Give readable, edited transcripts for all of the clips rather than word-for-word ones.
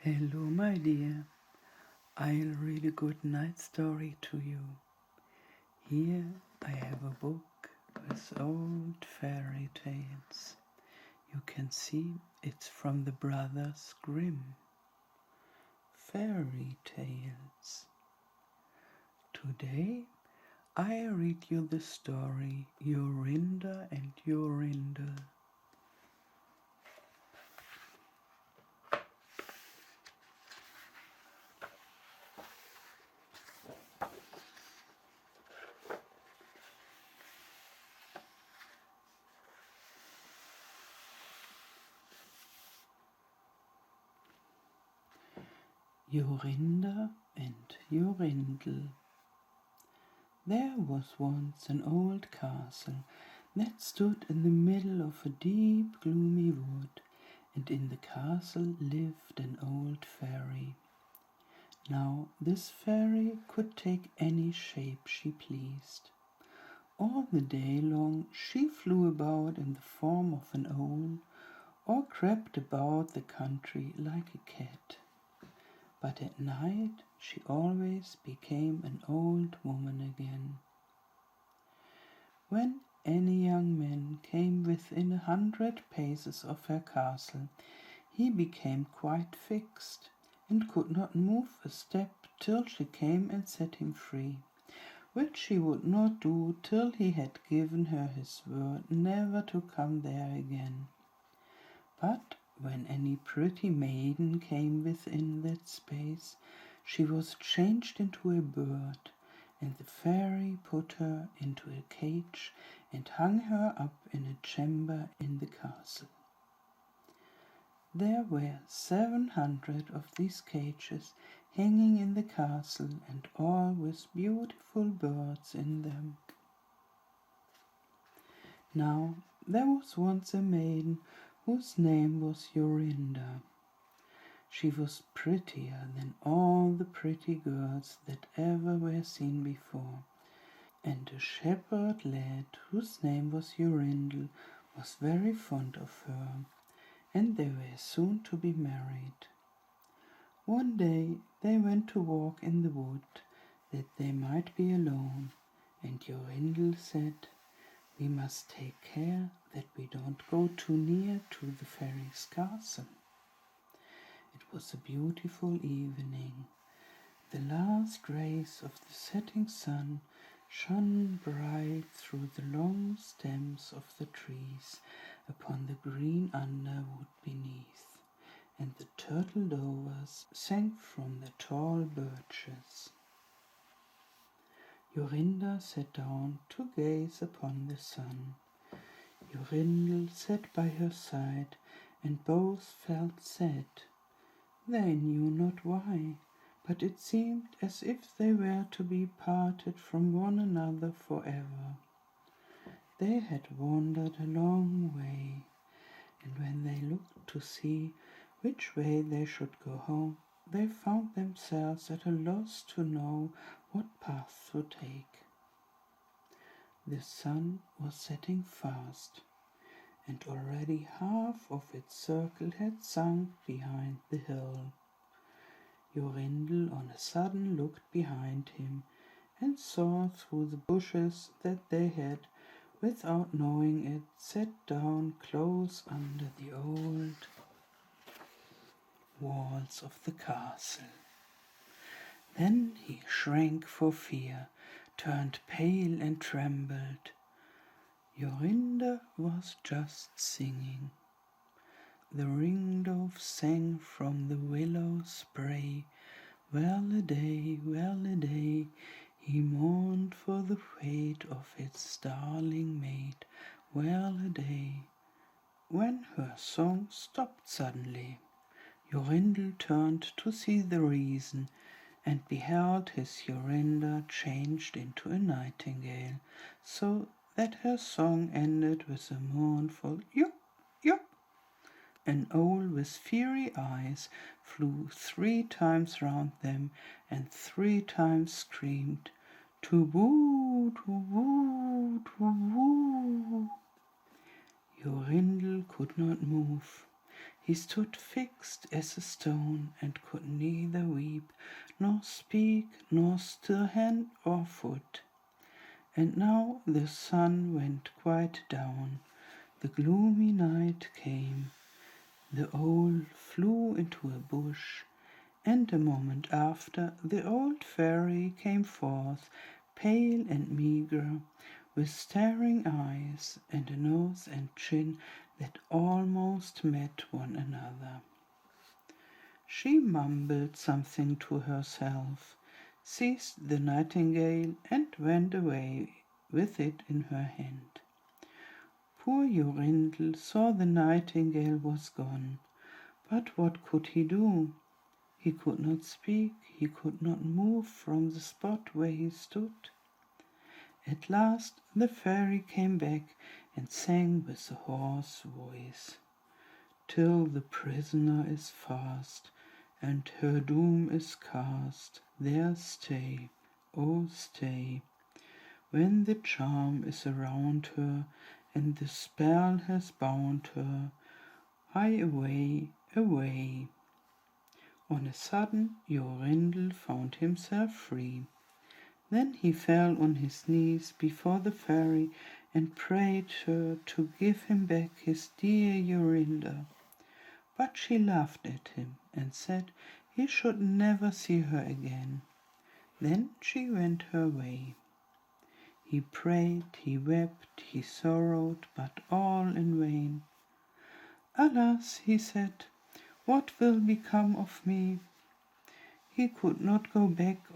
Hello, my dear. I'll read a good night story to you. Here I have a book with old fairy tales. You can see it's from the Brothers Grimm. Fairy tales. Today I read you the story Jorinda and Jorindel. Jorinda and Jorindel. There was once an old castle that stood in the middle of a deep, gloomy wood, and in the castle lived an old fairy. Now, this fairy could take any shape she pleased. All the day long she flew about in the form of an owl, or crept about the country like a cat. But at night she always became an old woman again. When any young man came within 100 paces of her castle, he became quite fixed, and could not move a step till she came and set him free, which she would not do till he had given her his word never to come there again. But when any pretty maiden came within that space, she was changed into a bird, and the fairy put her into a cage and hung her up in a chamber in the castle. There were 700 of these cages hanging in the castle, and all with beautiful birds in them. Now there was once a maiden whose name was Jorinda. She was prettier than all the pretty girls that ever were seen before, and a shepherd lad whose name was Jorindel was very fond of her, and they were soon to be married. One day they went to walk in the wood, that they might be alone, and Jorindel said, "We must take care that we don't go too near to the fairy's castle." It was a beautiful evening. The last rays of the setting sun shone bright through the long stems of the trees upon the green underwood beneath, and the turtle doves sang from the tall birches. Jorinda sat down to gaze upon the sun. Jorindel sat by her side, and both felt sad. They knew not why, but it seemed as if they were to be parted from one another forever. They had wandered a long way, and when they looked to see which way they should go home, they found themselves at a loss to know what path to take. The sun was setting fast, and already half of its circle had sunk behind the hill. Jorindel on a sudden looked behind him, and saw through the bushes that they had, without knowing it, sat down close under the old walls of the castle. Then he shrank for fear, turned pale and trembled. Jorinda was just singing. The ringdove sang from the willow spray, "Well a day, he mourned for the fate of its darling maid, well a day." When her song stopped suddenly, Jorindel turned to see the reason, and beheld his Jorinda changed into a nightingale, so that her song ended with a mournful "yup, yup." An owl with fiery eyes flew 3 times round them, and 3 times screamed, "Tu-woo, tu-woo, tu-woo." Jorindel could not move. He stood fixed as a stone, and could neither weep, nor speak, nor stir hand or foot. And now the sun went quite down, the gloomy night came. The owl flew into a bush, and a moment after the old fairy came forth, pale and meagre, with staring eyes, and a nose and chin that almost met one another. She mumbled something to herself, seized the nightingale, and went away with it in her hand. Poor Jorindel saw the nightingale was gone, but what could he do? He could not speak, he could not move from the spot where he stood. At last the fairy came back and sang with a hoarse voice, "Till the prisoner is fast, and her doom is cast, there stay, oh stay. When the charm is around her, and the spell has bound her, hie away, away." On a sudden Jorindel found himself free. Then he fell on his knees before the fairy and prayed her to give him back his dear Jorinda. But she laughed at him and said he should never see her again. Then she went her way. He prayed, he wept, he sorrowed, but all in vain. "Alas," he said, "what will become of me?" He could not go back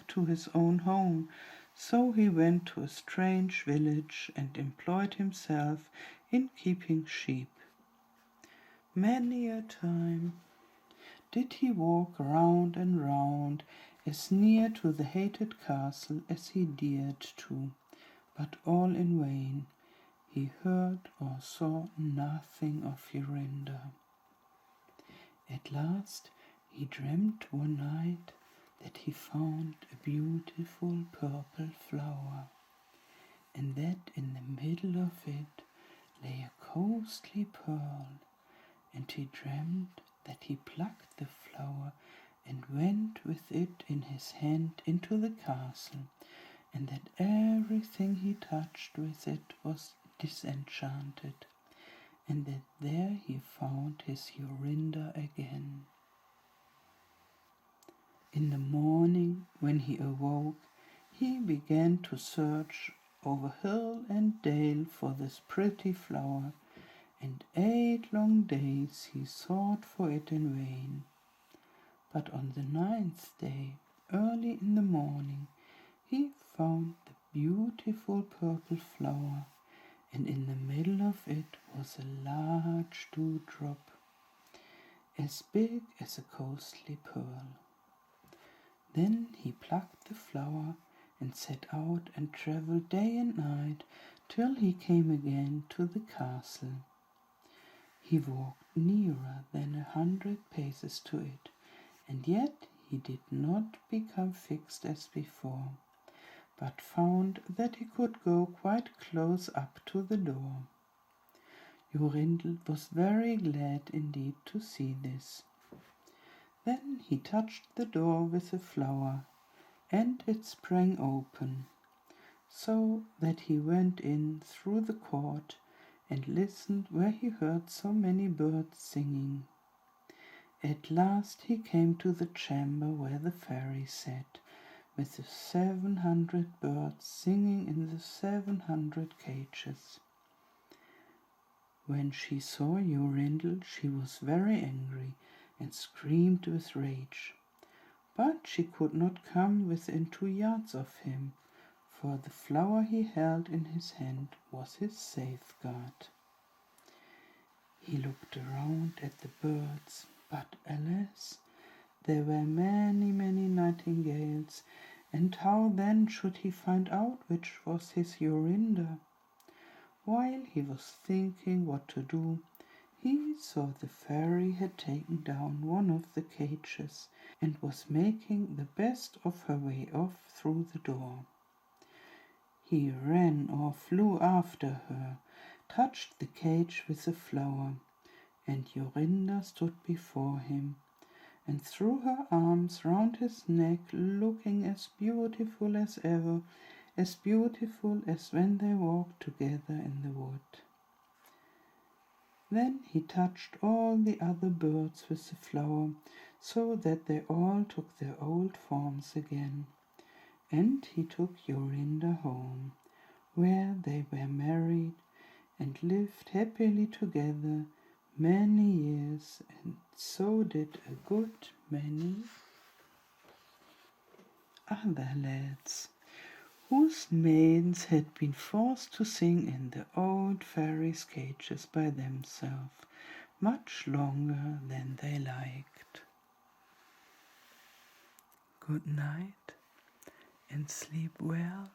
to his own home, so he went to a strange village and employed himself in keeping sheep. Many a time did he walk round and round, as near to the hated castle as he dared to, but all in vain. He heard or saw nothing of Jorinda. At last he dreamt one night that he found a beautiful purple flower, and that in the middle of it lay a costly pearl, and he dreamt that he plucked the flower and went with it in his hand into the castle, and that everything he touched with it was disenchanted, and that there he found his Jorinda again. In the morning, when he awoke, he began to search over hill and dale for this pretty flower, and 8 long days he sought for it in vain. But on the 9th day, early in the morning, he found the beautiful purple flower, and in the middle of it was a large dewdrop, as big as a costly pearl. Then he plucked the flower and set out and travelled day and night till he came again to the castle. He walked nearer than 100 paces to it, and yet he did not become fixed as before, but found that he could go quite close up to the door. Jorindel was very glad indeed to see this. Then he touched the door with the flower, and it sprang open, so that he went in through the court and listened where he heard so many birds singing. At last he came to the chamber where the fairy sat, with the 700 birds singing in the 700 cages. When she saw Jorindel, she was very angry and screamed with rage. But she could not come within 2 yards of him, for the flower he held in his hand was his safeguard. He looked around at the birds, but alas, there were many, many nightingales, and how then should he find out which was his Jorinda? While he was thinking what to do, he saw the fairy had taken down one of the cages and was making the best of her way off through the door. He ran or flew after her, touched the cage with a flower, and Jorinda stood before him and threw her arms round his neck, looking as beautiful as ever, as beautiful as when they walked together in the wood. Then he touched all the other birds with the flower, so that they all took their old forms again. And he took Jorinda home, where they were married and lived happily together many years, and so did a good many other lads, whose maidens had been forced to sing in the old fairies' cages by themselves much longer than they liked. Good night and sleep well.